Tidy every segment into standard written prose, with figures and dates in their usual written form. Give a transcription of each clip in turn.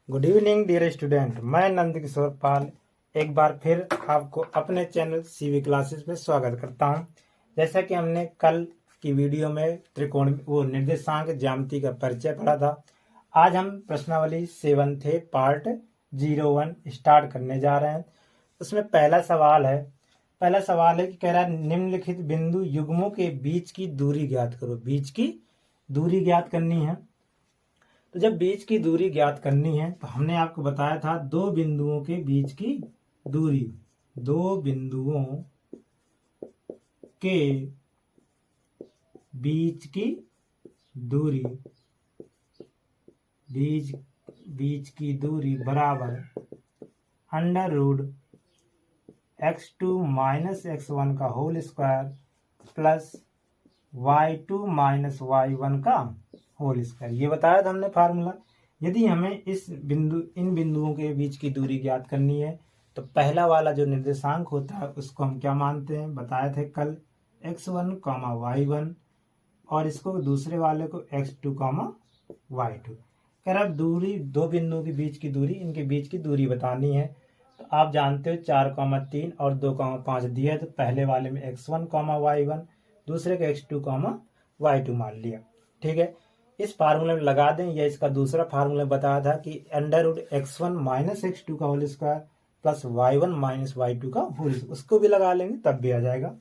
Good evening dear student, मैं नंद किशोर पाल एक बार फिर आपको अपने चैनल सीवी क्लासेस में स्वागत करता हूं। जैसा कि हमने कल की वीडियो में त्रिकोण निर्देशांक ज्यामिति का परिचय पढ़ा था, आज हम प्रश्नावली 7 थे पार्ट 01 स्टार्ट करने जा रहे हैं। उसमें पहला सवाल है कि कह रहा है निम्नलिखित बिंदु युग्मों के बीच की दूरी ज्ञात करो। बीच की दूरी ज्ञात करनी है। तो जब बीच की दूरी ज्ञात करनी है तो हमने आपको बताया था दो बिंदुओं के बीच की दूरी, दो बिंदुओं के बीच की दूरी, बीच की दूरी बराबर under root x2 minus x1 का whole square plus y2 minus y1 का होल स्क्वायर। ये बताया था हमने फार्मूला। यदि हमें इन बिंदुओं के बीच की दूरी ज्ञात करनी है तो पहला वाला जो निर्देशांक होता है उसको हम क्या मानते हैं, बताए थे कल x1, y1 और इसको दूसरे वाले को x2, y2। कह रहा दूरी दो बिंदुओं के बीच की दूरी, इनके बीच की दूरी बतानी है। तो आप जानते हो 4, 3 और 2, 5 दिया है, तो पहले वाले में x1, y1, दूसरे का x2, y2 मान लिया। ठीक है, इस फार्मूले में लगा दें, या इसका दूसरा फार्मूला बताया था कि under root x1 minus x2 का whole square plus y1 minus y2 का होल स्क्वायर, उसको भी लगा लेंगे तब भी आ जाएगा।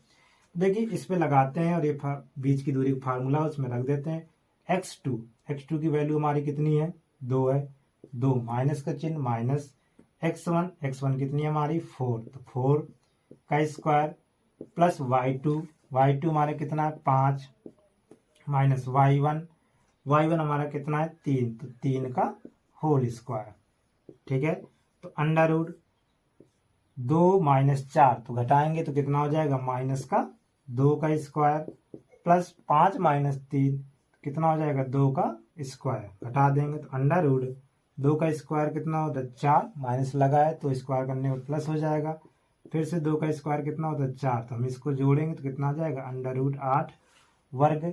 देखिए इस पे लगाते हैं और ये बीच की दूरी का फार्मूला उसमें रख देते हैं। x2 की वैल्यू हमारी कितनी है, 2 है, 2 माइनस का चिन्ह माइनस x1 कितनी है हमारी 4, तो 4 का स्क्वायर प्लस y2 हमारे कितना है 5 माइनस y1 हमारा कितना है 3, तो 3 का होल स्क्वायर। ठीक है, तो अंडर रूट 2 माइनस 4, तो घटाएंगे तो कितना हो जाएगा माइनस का 2 का स्क्वायर प्लस 5 माइनस 3 कितना हो जाएगा 2 का स्क्वायर। घटा देंगे तो अंडर रूट 2 का स्क्वायर कितना होता है 4, माइनस लगा है तो स्क्वायर करने पर प्लस हो जाएगा। फिर से 2 का स्क्वायर कितना होता है 4, तो हम इसको जोड़ेंगे तो कितना आ जाएगा अंडर रूट 8 वर्ग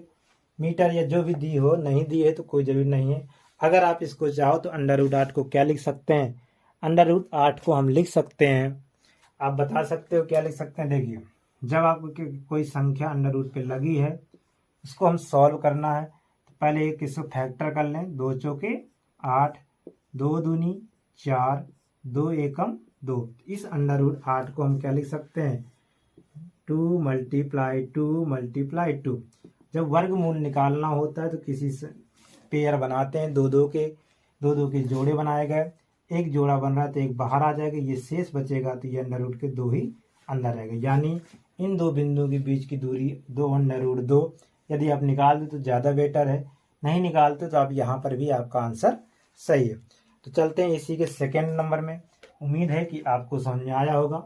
मीटर, या जो भी दी हो, नहीं दी है तो कोई जरूरी नहीं है। अगर आप इसको चाहो तो अंडर रूट 8 को क्या लिख सकते हैं, अंडर रूट 8 को हम लिख सकते हैं, आप बता सकते हो क्या लिख सकते हैं। देखिए जब आपको कोई संख्या अंडर रूट पे लगी है उसको हम सॉल्व करना है तो पहले एक इसको फैक्टर कर लें, 2 चौके 8, 2 दूनी 4, 2 एकम 2। इस अंडर रूट 8 को हम क्या लिख सकते हैं 2 मल्टीप्लाई 2। जब वर्गमूल निकालना होता है तो किसी से पेयर बनाते हैं, दो के जोड़े बनाए गए, एक जोड़ा बन रहा है तो एक बाहर आ जाएगा, ये शेष बचेगा तो ये अंडर रूट के 2 ही अंदर रहेगा। यानी इन दो बिंदुओं के बीच की दूरी 2 अंडर रूट 2। यदि आप निकाल दे तो ज़्यादा बेटर है, नहीं निकालते तो आप यहाँ पर भी आपका आंसर सही है। तो चलते हैं इसी के सेकेंड नंबर में। उम्मीद है कि आपको समझ में आया होगा।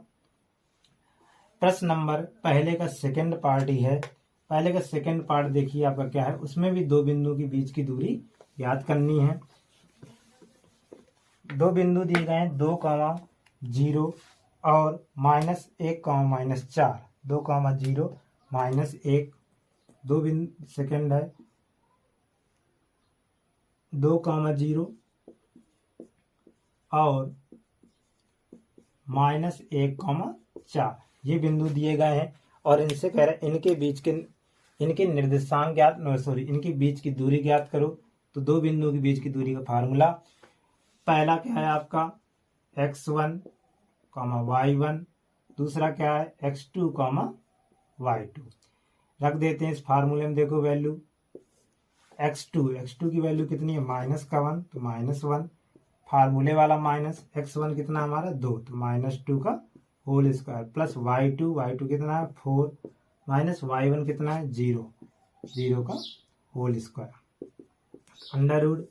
प्रश्न नंबर पहले का सेकेंड पार्ट ही है। पहले का सेकेंड पार्ट देखिए आपका क्या है, उसमें भी दो बिंदु के बीच की दूरी याद करनी है। दो बिंदु दिए गए हैं 2, 0 और -1, -4, 2, 0, -1, दो बिंदु सेकेंड है 2, 0 और -1, 4, ये बिंदु दिए गए हैं और इनसे कह रहे हैं इनके निर्देशांक इनके बीच की दूरी ज्ञात करो। तो दो बिंदुओं के बीच की दूरी का फार्मूला पहला क्या है आपका x1, y1, दूसरा क्या है x2, y2। रख देते हैं इस फार्मूले में। देखो वैल्यू x2 की वैल्यू कितनी है -1, तो -1 फार्मूले वाला माइनस x1 कितना हमारा 2, तो -2 का होल स्क्वायर प्लस y2 कितना है 4 माइनस y1 कितना है 0 का होल स्क्वायर। अंडर रूट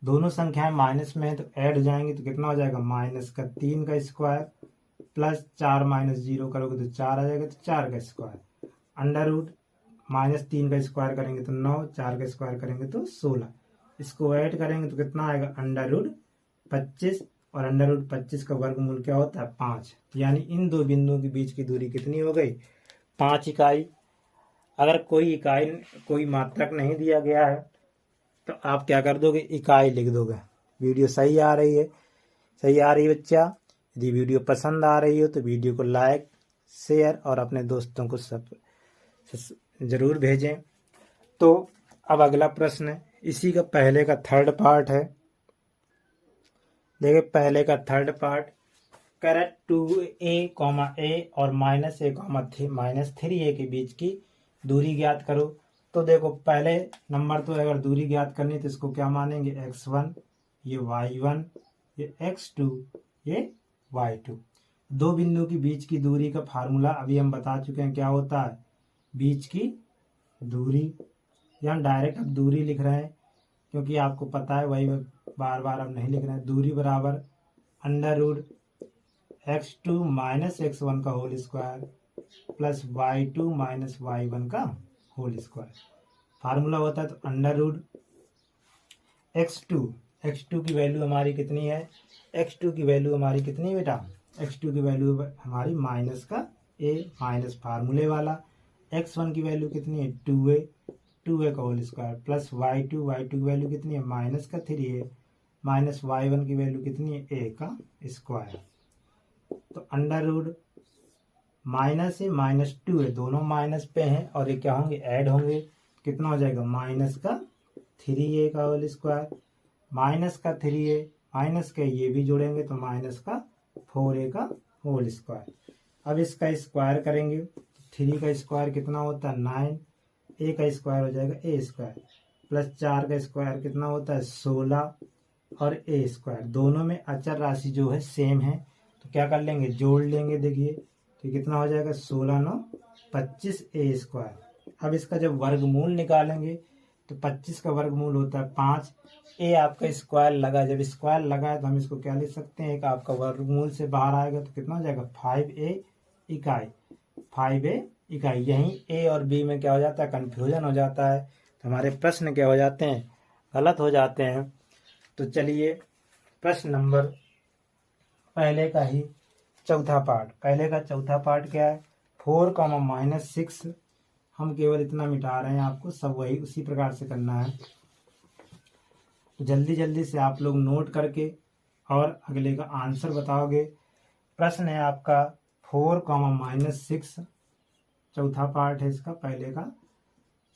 दोनों संख्याएं माइनस में है तो ऐड हो जाएंगे तो कितना हो जाएगा -3 का स्क्वायर प्लस 4 माइनस 0 करोगे तो 4 आ जाएगा, तो 4 का स्क्वायर। अंडर रूट -3 का स्क्वायर करेंगे तो 9, 4 का स्क्वायर करेंगे तो 16, इसको ऐड करेंगे तो कितना आएगा अंडर रूट 25, और अंडर रूट 25 का वर्गमूल क्या होता है 5। यानी इन दो बिंदुओं के बीच की दूरी कितनी हो गई 5 इकाई। अगर कोई मात्रक नहीं दिया गया है तो आप क्या कर दोगे इकाई लिख दोगे। वीडियो सही आ रही है बच्चा। यदि वीडियो पसंद आ रही हो तो वीडियो को लाइक शेयर और अपने दोस्तों को सब जरूर भेजें। तो अब अगला प्रश्न इसी का पहले का थर्ड पार्ट है। देखिए पहले का थर्ड पार्ट, करेक्ट 2a, और -a, -3a के बीच की दूरी ज्ञात करो। तो देखो पहले नंबर तो अगर दूरी ज्ञात करनी तो इसको क्या मानेंगे, x1, ये y1, ये x2, ये y2। दो बिंदु की बीच की दूरी का फार्मूला अभी हम बता चुके हैं क्या होता है, बीच की दूरी, या हम डायरेक्ट अब दूरी लिख रहे हैं क्योंकि आपको पता है, वही बार बार अब नहीं लिख रहे हैं। दूरी बराबर √x2 - x1 का whole square plus y2 - y1 का होल स्क्वायर। फार्मूला होता है तो √x2 की वैल्यू हमारी कितनी है, x2 की वैल्यू हमारी कितनी है बेटा, x2 की वैल्यू हमारी माइनस का a माइनस फार्मूले वाला, x1 की वैल्यू कितनी है 2a का होल स्क्वायर प्लस y2 की वैल्यू कितनी है माइनस का 3a माइनस y1 की वैल्यू कितनी है a का स्क्वायर। तो √, माइनस है -2 है, दोनों माइनस पे हैं और ये क्या होंगे, ऐड होंगे। कितना हो जाएगा, माइनस का 3a का होल स्क्वायर माइनस का 3a माइनस के ये भी जोड़ेंगे तो माइनस का 4a का होल स्क्वायर। अब इसका स्क्वायर करेंगे, 3 का स्क्वायर कितना होता है 9, a का स्क्वायर हो जाएगा a स्क्वायर प्लस 4 का स्क्वायर कितना होता है 16 और a स्क्वायर। दोनों में अचर राशि जो है सेम है तो क्या कर लेंगे, जोड़ लेंगे। देखिए तो कितना हो जाएगा 16 9 25 a स्क्वायर। अब इसका जब वर्गमूल निकालेंगे तो 25 का वर्गमूल होता है 5, a आपका स्क्वायर लगा, जब स्क्वायर लगा है तो हम इसको क्या लिख सकते हैं, एक आपका वर्गमूल से बाहर आएगा तो कितना हो जाएगा 5a इकाई। यहीं a और b में क्या हो जाता है, कंफ्यूजन हो जाता है, तो हमारे प्रश्न क्या हो जाते हैं, गलत हो जाते हैं। तो चलिए प्रश्न नंबर पहले का चौथा पार्ट क्या है, 4, -6। हम केवल इतना मिटा रहे हैं, आपको सब वही उसी प्रकार से करना है। तो जल्दी से आप लोग नोट करके और अगले का आंसर बताओगे। प्रश्न है आपका 4, -6, चौथा पार्ट है इसका, पहले का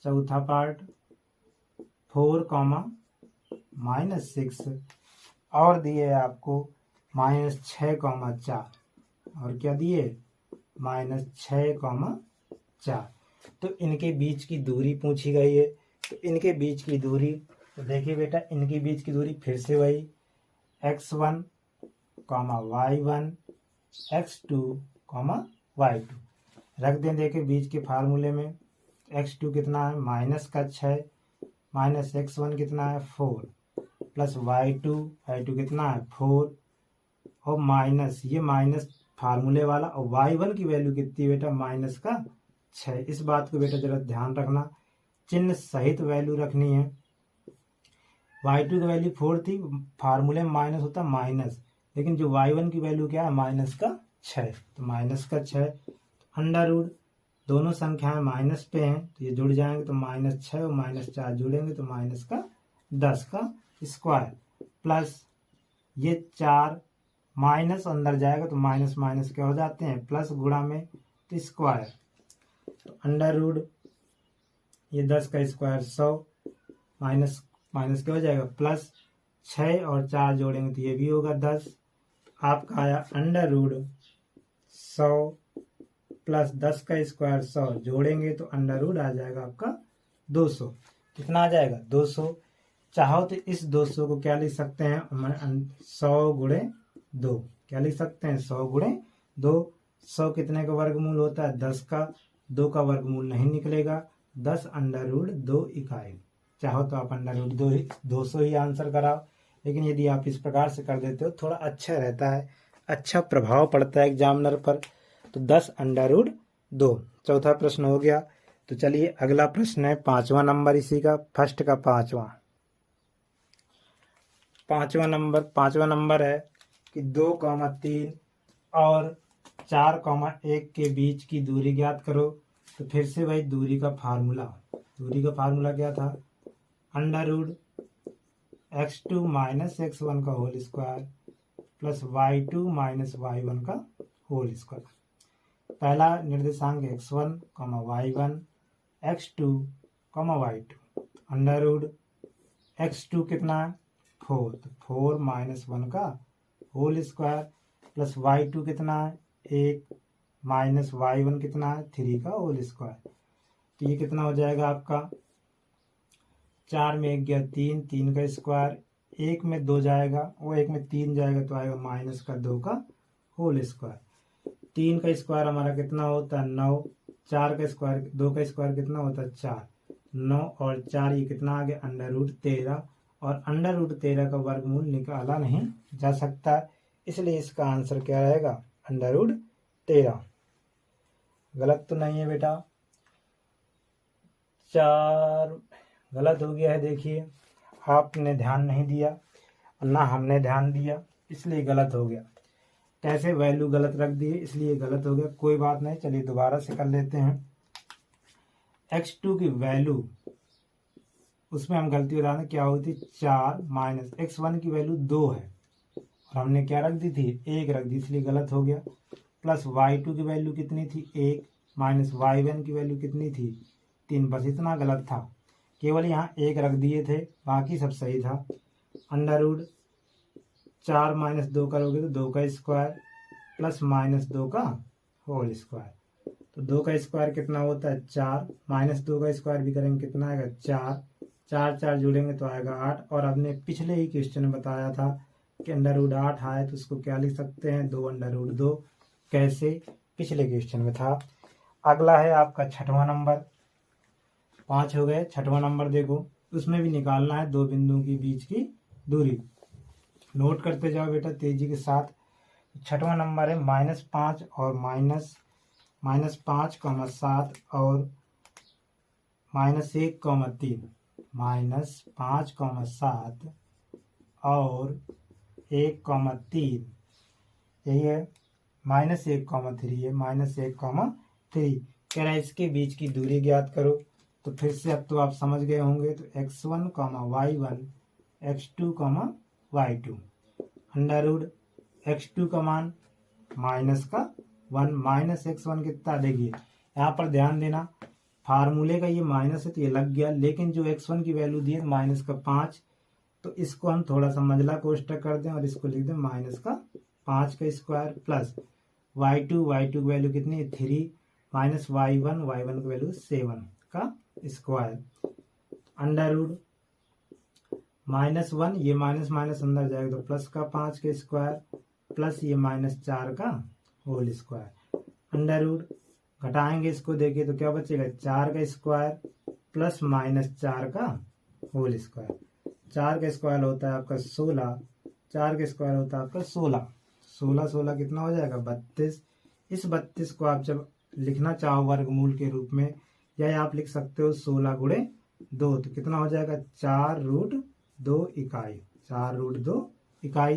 चौथा पार्ट 4, -6 और दिए आपको -6, 4 और क्या दिए -6, 4। तो इनके बीच की दूरी पूछी गई है। तो इनके बीच की दूरी, तो देखिए बेटा इनके बीच की दूरी फिर से वही x1, y1, x2, y2 रख दें। देखिए बीच के फार्मूले में x2 कितना है -6 माइनस x1 कितना है 4 प्लस y2 कितना है 4 और माइनस ये माइनस फार्मूले वाला, और y1 की वैल्यू कितनी बेटा -6। इस बात को बेटा जरा ध्यान रखना, चिन्ह सहित वैल्यू रखनी है। y2 की वैल्यू 4 थी, फार्मूले में माइनस होता माइनस, लेकिन जो y1 की वैल्यू क्या है -6, तो -6 √ दोनों संख्याएं माइनस पे हैं तो ये जुड़ जाएंगे तो -6 और -4 जुड़ेंगे तो -10 का स्क्वायर प्लस ये 4 माइनस अंदर जाएगा तो माइनस माइनस क्या हो जाते हैं प्लस, गुणा में तो स्क्वायर, तो √ ये 10 का स्क्वायर 100 माइनस माइनस क्या हो जाएगा प्लस, 6 और 4 जोड़ेंगे तो ये भी होगा 10। आपका आया √100 प्लस 10 का स्क्वायर 100 जोड़ेंगे तो √ आ जाएगा आपका 200। कितना आ जाएगा 200। चाहो तो इस 200 को क्या लिख सकते हैं 100 × 2, क्या लिख सकते हैं 100 × 2। 100 कितने का वर्गमूल होता है 10 का, 2 का वर्गमूल नहीं निकलेगा, 10 √2 इकाई। चाहो तो आप √200 ही आंसर कराओ, लेकिन यदि आप इस प्रकार से कर देते हो थोड़ा अच्छा रहता है, अच्छा प्रभाव पड़ता है एग्जामिनर पर। तो 10 √2 चौथा प्रश्न हो गया। तो चलिए अगला प्रश्न है 5वां नंबर इसी का, फर्स्ट का 5वां नंबर है कि 2, 3 और 4, 1 के बीच की दूरी ज्ञात करो। तो फिर से वही दूरी का फार्मूला क्या था, √ x2 माइनस x1 का whole square plus y2 minus y1 का होल स्क्वायर। पहला निर्देशांक x1 y1 x2 y2 under root x2 कितना है 4, तो 4 माइनस 1 का होल स्क्वायर प्लस y2 कितना है 1 माइनस y1 कितना है 3 का होल स्क्वायर। तो ये कितना हो जाएगा आपका 4 में 1 गया 3, 3 का स्क्वायर, 1 में 2 जाएगा, वो 1 में 3 जाएगा तो आएगा माइनस का 2 का होल स्क्वायर। 3 का स्क्वायर हमारा कितना होता है 9, 4 का स्क्वायर 2 का स्क्वायर कितना होता है 4, 9 और 4 ये कितना आ गया अंडर रूट 13, और अंडर रूट 13 का वर्गमूल निकाला नहीं जा सकता, इसलिए इसका आंसर क्या रहेगा अंडर रूट 13। गलत तो नहीं है बेटा, 4 गलत हो गया है। देखिए आपने ध्यान नहीं दिया ना हमने ध्यान दिया, इसलिए गलत हो गया। कैसे वैल्यू गलत रख दी इसलिए गलत हो गया, कोई बात नहीं, चलिए दोबारा से कर लेते हैं। x2 की वैल्यू उसमें हम गलती बता दें क्या हुई थी 4 माइनस x1 की वैल्यू 2 है और हमने क्या रख दी थी 1 रख दी, इसलिए गलत हो गया। प्लस y2 की वैल्यू कितनी थी 1 माइनस y1 की वैल्यू कितनी थी 3, बस इतना गलत था, केवल यहाँ 1 रख दिए थे, बाकी सब सही था। अंडर रूट 4 माइनस 2 करोगे तो 2 का स्क्वायर प्लस माइनस 2 का होल स्क्वायर, तो 2 का स्क्वायर कितना होता है 4, माइनस 2 का स्क्वायर भी करेंगे कितना आएगा 4, 4 4 जोड़ेंगे तो आएगा 8। और हमने पिछले ही क्वेश्चन में बताया था कि अंडर रूट 8 आए तो उसको क्या लिख सकते हैं 2 अंडर रूट 2, कैसे पिछले क्वेश्चन में था। अगला है आपका 6वां नंबर, 5 हो गए। 6वां नंबर देखो, उसमें भी निकालना है 2 बिंदुओं के बीच की दूरी, नोट करते जाओ बेटा तेजी के साथ। 6वां नंबर है -5 और -5, -5, 7 और -1, 3, -5, 7 और 1, 3, यही है -1, 3 है, -1, 3 कह रहा है इसके बीच की दूरी ज्ञात करो। तो फिर से अब तो आप समझ गए होंगे, तो x1, y1, x2, y2 under root x2 का मान माइनस का 1 माइनस x1 कितना, देखिए यहाँ पर ध्यान देना फार्मूले का ये माइनस है तो ये लग गया, लेकिन जो x1 की वैल्यू दी है माइनस का 5, तो इसको हम थोड़ा सा मंझला कोष्टक कर दें और इसको लिख दें माइनस का 5 का स्क्वायर प्लस y2 की वैल्यू कितनी है 3 माइनस y1 की वैल्यू 7 का स्क्वायर अंडर रूट -1, ये माइनस माइनस अंदर जाएगा तो प्लस का 5 का स्क्वायर प्लस ये -4 का होल स्क्वायर अंडर रूट घटाएंगे इसको, देखिए तो क्या बचेगा 4 का स्क्वायर प्लस -4 का होल स्क्वायर। 4 का स्क्वायर होता है आपका 16, 4 का स्क्वायर होता है आपका 16, 16 कितना हो जाएगा 32। इस 32 को आप जब लिखना चाहो वर्गमूल के रूप में, या आप लिख सकते हो 16 गुणे 2, तो कितना हो जाएगा 4√2 इकाई, 4√2 इकाई।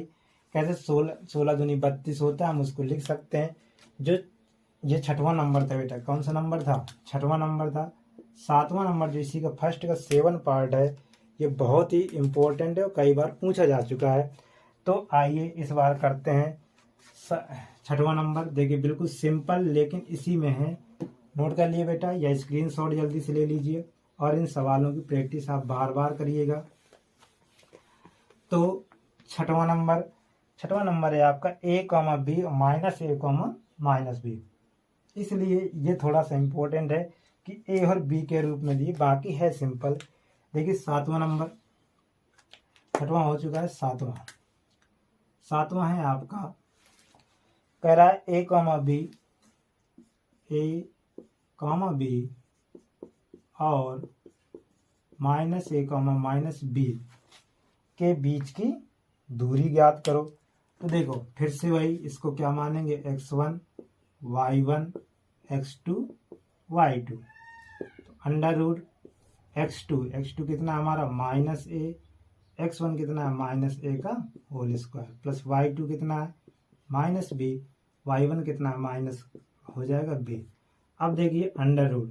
कैसे 16 दूनी 32 होता है, हम उसको लिख सकते हैं। जो ये 6वां नंबर था बेटा, कौन सा नंबर था 6वां नंबर था। 7वां नंबर जो इसी का फर्स्ट का 7 पार्ट है, ये बहुत ही इम्पोर्टेंट है और कई बार पूछा जा चुका है। तो आइए इस बार करते हैं 6वां नंबर। देखिए बिल्कुल सिंपल लेकिन इसी में है, नोट कर लिए बेटा या स्क्रीनशॉट जल्दी से ले लीजिए और इन सवालों की प्रैक्टिस आप बार बार करिएगा। तो 6वां नंबर है आपका a, b -a, -b, इसलिए ये थोड़ा सा इम्पोर्टेंट है कि a और b के रूप में दिए, बाकी है सिंपल। देखिए 7वां नंबर, 6वां हो चुका है, 7वां है आपका, कह रहा है a, b और -a, -b के बीच की दूरी ज्ञात करो। तो देखो फिर से वही, इसको क्या मानेंगे x1, y1, x2, y2, तो अंडर रूट x2 कितना हमारा -a, x1 कितना है -a का होल स्क्वायर प्लस y2 कितना है -b, y1 कितना है माइनस हो जाएगा b। अब देखिए अंडर रूट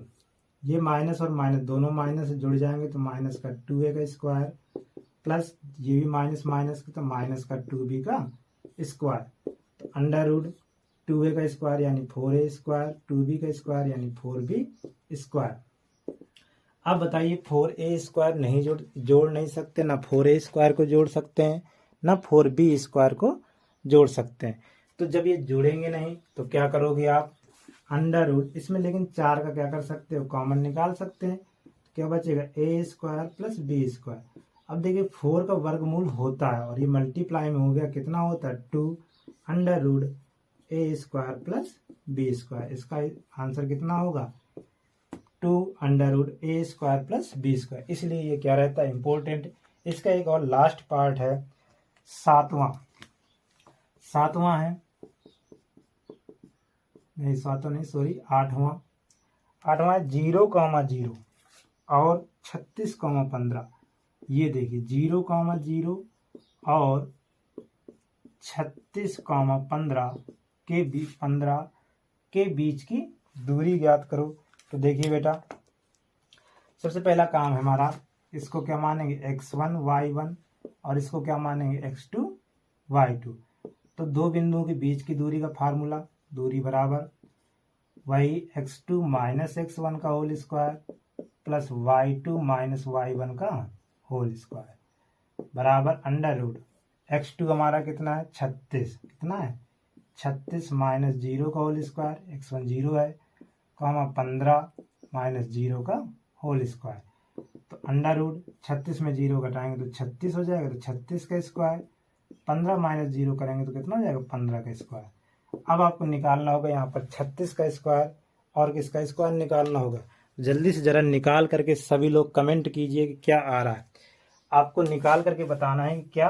ये माइनस और माइनस दोनों माइनस जुड़ जाएंगे तो माइनस का 2a का स्क्वायर प्लस ये भी माइनस माइनस तो माइनस का 2b का स्क्वायर, तो अंडर रूड 2a का स्क्वायर यानी 4a स्क्वायर, 2b का स्क्वायर यानी 4b स्क्वायर। अब बताइए 4a स्क्वायर नहीं जोड़ नहीं सकते, ना 4a स्क्वायर को जोड़ सकते हैं ना 4b स्क्वायर को जोड़ सकते हैं। तो जब ये जोड़ेंगे नहीं तो क्या करोगे आप, अंडर रूट इसमें लेकिन 4 का क्या कर सकते हो, कॉमन निकाल सकते हैं। तो क्या बचेगा a square plus b square. अब देखिए 4 का वर्गमूल होता है और ये मल्टीप्लाई में हो गया, कितना होता है 2 under root a square plus b square. इसका आंसर कितना होगा 2 under root a square plus b square. इसलिए ये क्या रहता है इंपॉर्टेंट। इसका एक और लास्ट पार्ट है, सातवां है, नहीं सातवां नहीं सॉरी आठवां 0,0 और 36,15। ये देखिए 0,0 और 36,15 के बीच की दूरी ज्ञात करो। तो देखिए बेटा सबसे पहला काम है हमारा, इसको क्या मानेंगे x1 y1 और इसको क्या मानेंगे x2 y2। तो दो बिंदुओं के बीच की दूरी का फार्मूला, दूरी बराबर वही x2 माइनस x1 का whole square plus y2 minus y1 का होल स्क्वायर बराबर अंडर रूट x2 हमारा कितना है 36, कितना है 36 माइनस 0 का होल स्क्वायर, x1 0 है, 15 माइनस 0 का होल स्क्वायर। तो अंडर रूट 36 में 0 घटाएंगे तो 36 हो जाएगा, तो 36 का स्क्वायर, 15 माइनस 0 करेंगे तो कितना हो जाएगा 15 का स्क्वायर। अब आपको निकालना होगा यहाँ पर 36 का स्क्वायर और किसका स्क्वायर निकालना होगा। जल्दी से जरा निकाल करके सभी लोग कमेंट कीजिए कि क्या आ रहा है, आपको निकाल करके बताना है कि क्या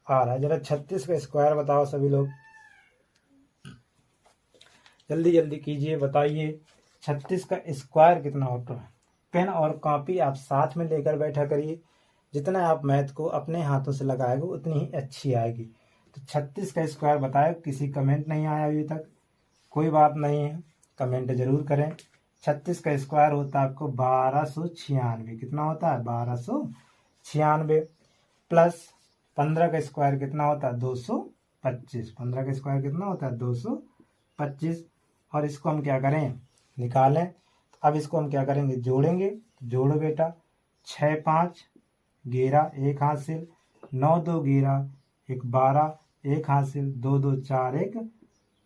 आ रहा है। जरा 36 का स्क्वायर बताओ सभी लोग, जल्दी जल्दी कीजिए, बताइए 36 का स्क्वायर कितना होता है। पेन और कॉपी आप साथ में लेकर बैठा करिए, जितना आप मैथ को अपने हाथों से लगाएंगे उतनी ही अच्छी आएगी। तो 36 का स्क्वायर बताए, किसी कमेंट नहीं आया अभी तक, कोई बात नहीं है, कमेंट जरूर करें। 36 का स्क्वायर होता है आपको 1296, कितना होता है 1296 प्लस 15 का स्क्वायर कितना होता है 225, 15 का स्क्वायर कितना होता है 225। और इसको हम क्या करें निकालें। अब इसको हम क्या करेंगे जोड़ेंगे, जोड़ो बेटा 6 5 11 1 हासिल, 9 2 11 1 12 1 हासिल, 2 2 4 1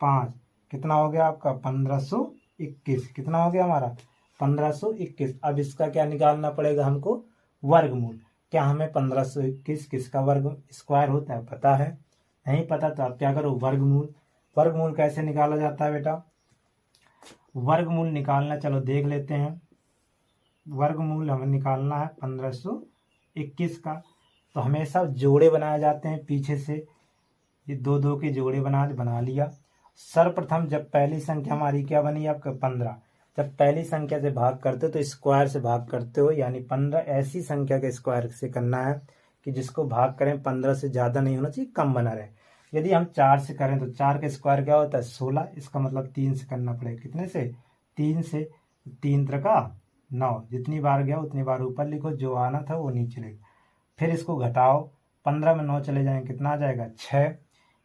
5, कितना हो गया आपका 1521, कितना हो गया हमारा 1521। अब इसका क्या निकालना पड़ेगा हमको वर्गमूल। क्या हमें 1521 किसका वर्ग स्क्वायर होता है पता है, नहीं पता तो आप क्या करो वर्गमूल। वर्गमूल कैसे निकाला जाता है बेटा, वर्गमूल निकालना चलो देख लेते हैं। वर्गमूल हमें निकालना है 1521 का, तो हमेशा जोड़े बनाए जाते हैं पीछे से, ये दो दो के जोड़े बना लिया। सर्वप्रथम जब पहली संख्या हमारी क्या बनी आपका 15, जब पहली संख्या से भाग करते हो तो स्क्वायर से भाग करते हो, यानी 15 ऐसी संख्या के स्क्वायर से करना है कि जिसको भाग करें 15 से ज़्यादा नहीं होना चाहिए, कम बना रहे। यदि हम 4 से करें तो 4 का स्क्वायर क्या होता है 16, इसका मतलब 3 से करना पड़ेगा, कितने से 3 से, 3 त्रिका 9, जितनी बार गया उतनी बार ऊपर लिखो, जो आना था वो नीचे लिखो। फिर इसको घटाओ, 15 में 9 चले जाएंगे कितना आ जाएगा 6,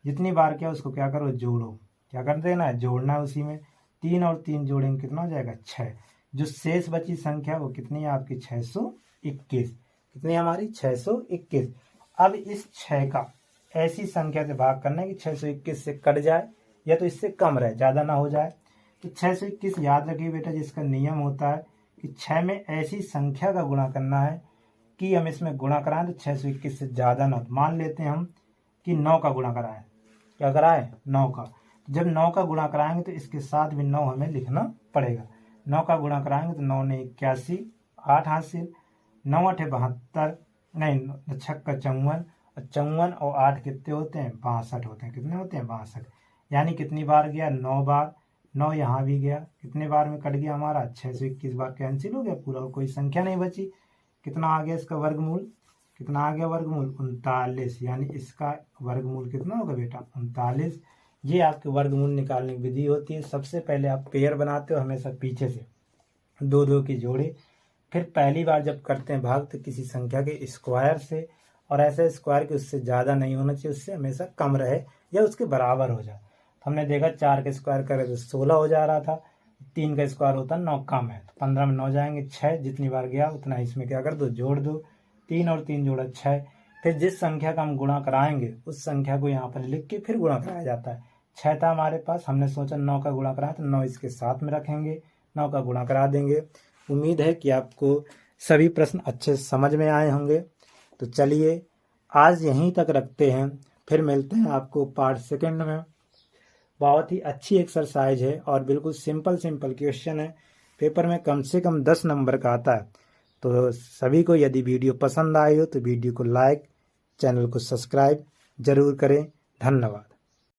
जितनी बार किया उसको क्या करो जोड़ो, क्या कर देना है जोड़ना है उसी में, 3 और 3 जोड़ेंगे कितना हो जाएगा 6। जो शेष बची संख्या वो कितनी है आपकी 621, कितनी हमारी 621। अब इस 6 का ऐसी संख्या से भाग करना है कि 621 से कट जाए या तो इससे कम रहे, ज़्यादा ना हो जाए। तो 621 याद रखिए बेटा, जिसका नियम होता है कि 6 में ऐसी संख्या का गुणा करना है कि हम इसमें गुणा कराएं तो 621 से ज़्यादा ना। मान लेते हैं हम कि 9 का गुणा कराएं, क्या कराएं 9 का, जब 9 का गुणा कराएंगे तो इसके साथ भी 9 हमें लिखना पड़ेगा। 9 का गुणा कराएंगे तो 9 ने 81 8 हासिल, 9 8 72, नहीं 6 का 54, और 54 और 8 कितने होते हैं 62 होते हैं, कितने होते हैं 62। यानी कितनी बार गया 9 बार, 9 यहाँ भी गया, कितने बार में कट गया हमारा 621 बार कैंसिल हो गया पूरा, और कोई संख्या नहीं बची। कितना आ गया इसका वर्गमूल, कितना आ गया वर्गमूल 39, यानी इसका वर्गमूल कितना होगा बेटा 39। ये आपके वर्गमूल निकालने की विधि होती है। सबसे पहले आप पेयर बनाते हो हमेशा पीछे से, दो दो की जोड़े, फिर पहली बार जब करते हैं भाग तो किसी संख्या के स्क्वायर से, और ऐसे स्क्वायर कि उससे ज़्यादा नहीं होना चाहिए, उससे हमेशा कम रहे या उसके बराबर हो जाए। तो हमने देखा 4 का स्क्वायर करें तो 16 हो जा रहा था, 3 का स्क्वायर होता 9 कम है, तो 15 में 9 जाएंगे, 6 जितनी बार गया उतना इसमें क्या कर दो, जोड़ दो, 3 और 3 जोड़ा 6। फिर जिस संख्या का हम गुणा कराएंगे उस संख्या को यहाँ पर लिख के फिर गुणा कराया जाता है। 6 था हमारे पास, हमने सोचा 9 का गुणा कराए तो 9 इसके साथ में रखेंगे, 9 का गुणा करा देंगे। उम्मीद है कि आपको सभी प्रश्न अच्छे समझ में आए होंगे। तो चलिए आज यहीं तक रखते हैं, फिर मिलते हैं आपको पार्ट सेकंड में। बहुत ही अच्छी एक्सरसाइज है और बिल्कुल सिंपल क्वेश्चन है, पेपर में कम से कम 10 नंबर का आता है। तो सभी को यदि वीडियो पसंद आई हो तो वीडियो को लाइक, चैनल को सब्सक्राइब जरूर करें। धन्यवाद।